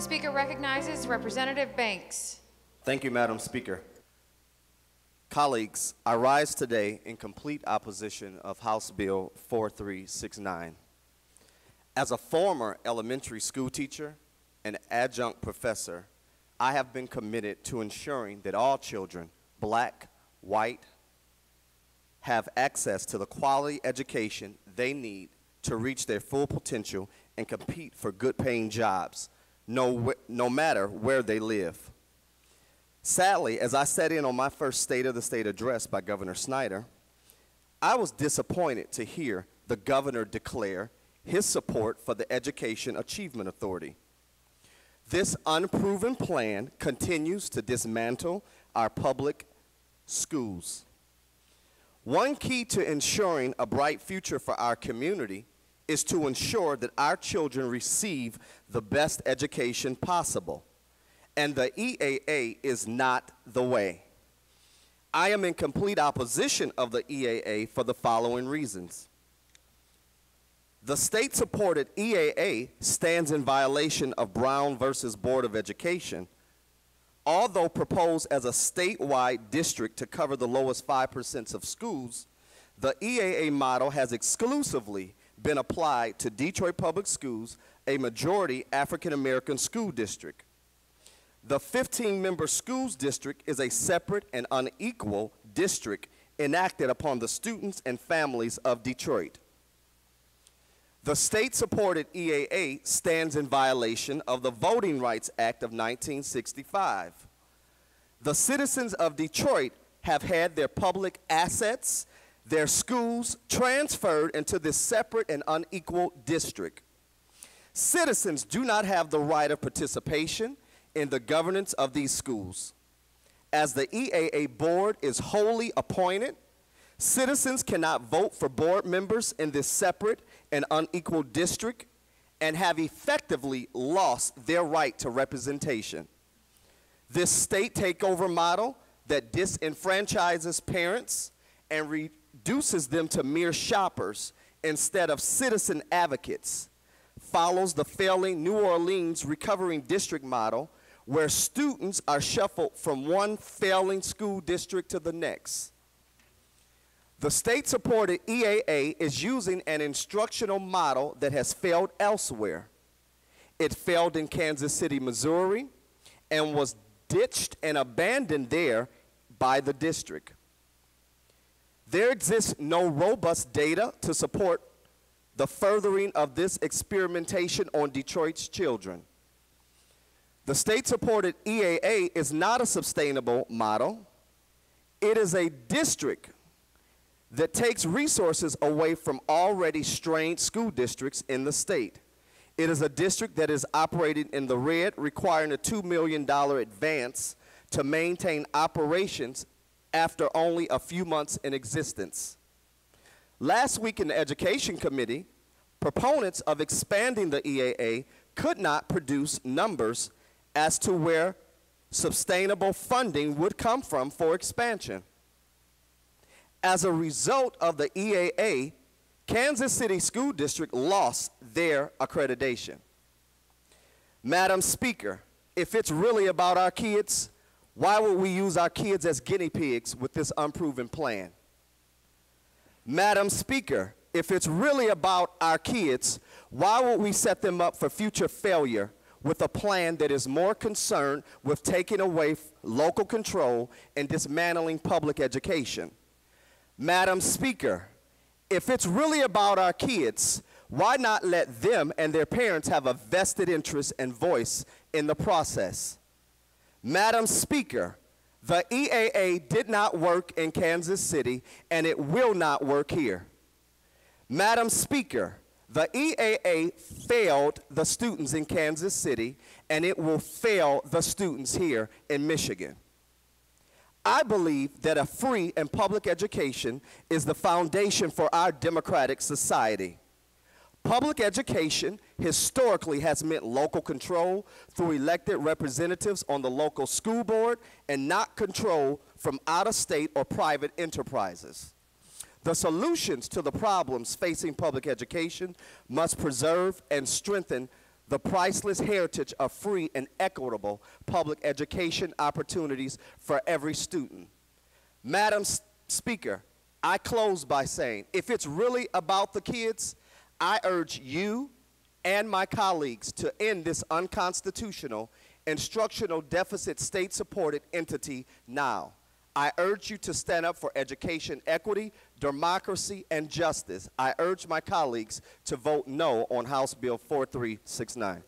The Speaker recognizes Representative Banks. Thank you, Madam Speaker. Colleagues, I rise today in complete opposition of House Bill 4369. As a former elementary school teacher and adjunct professor, I have been committed to ensuring that all children, black, white, have access to the quality education they need to reach their full potential and compete for good-paying jobs, no matter where they live. Sadly, as I sat in on my first State of the State address by Governor Snyder, I was disappointed to hear the governor declare his support for the Education Achievement Authority. This unproven plan continues to dismantle our public schools. One key to ensuring a bright future for our community is to ensure that our children receive the best education possible. And the EAA is not the way. I am in complete opposition of the EAA for the following reasons. The state-supported EAA stands in violation of Brown versus Board of Education. Although proposed as a statewide district to cover the lowest 5% of schools, the EAA model has exclusively been applied to Detroit Public Schools, a majority African-American school district. The 15-member schools district is a separate and unequal district enacted upon the students and families of Detroit. The state-supported EAA stands in violation of the Voting Rights Act of 1965. The citizens of Detroit have had their public assets, their schools, transferred into this separate and unequal district. Citizens do not have the right of participation in the governance of these schools. As the EAA board is wholly appointed, citizens cannot vote for board members in this separate and unequal district and have effectively lost their right to representation. This state takeover model that disenfranchises parents and reduces them to mere shoppers instead of citizen advocates follows the failing New Orleans recovering district model, where students are shuffled from one failing school district to the next. The state-supported EAA is using an instructional model that has failed elsewhere. It failed in Kansas City, Missouri, and was ditched and abandoned there by the district. There exists no robust data to support the furthering of this experimentation on Detroit's children. The state-supported EAA is not a sustainable model. It is a district that takes resources away from already strained school districts in the state. It is a district that is operating in the red, requiring a $2 million advance to maintain operations after only a few months in existence. Last week in the Education Committee, proponents of expanding the EAA could not produce numbers as to where sustainable funding would come from for expansion. As a result of the EAA, Kansas City School District lost their accreditation. Madam Speaker, if it's really about our kids, why would we use our kids as guinea pigs with this unproven plan? Madam Speaker, if it's really about our kids, why would we set them up for future failure with a plan that is more concerned with taking away local control and dismantling public education? Madam Speaker, if it's really about our kids, why not let them and their parents have a vested interest and voice in the process? Madam Speaker, the EAA did not work in Kansas City, and it will not work here. Madam Speaker, the EAA failed the students in Kansas City, and it will fail the students here in Michigan. I believe that a free and public education is the foundation for our democratic society. Public education historically has meant local control through elected representatives on the local school board and not control from out-of-state or private enterprises. The solutions to the problems facing public education must preserve and strengthen the priceless heritage of free and equitable public education opportunities for every student. Madam Speaker, I close by saying, if it's really about the kids, I urge you and my colleagues to end this unconstitutional instructional deficit state-supported entity now. I urge you to stand up for education equity, democracy, and justice. I urge my colleagues to vote no on House Bill 4369.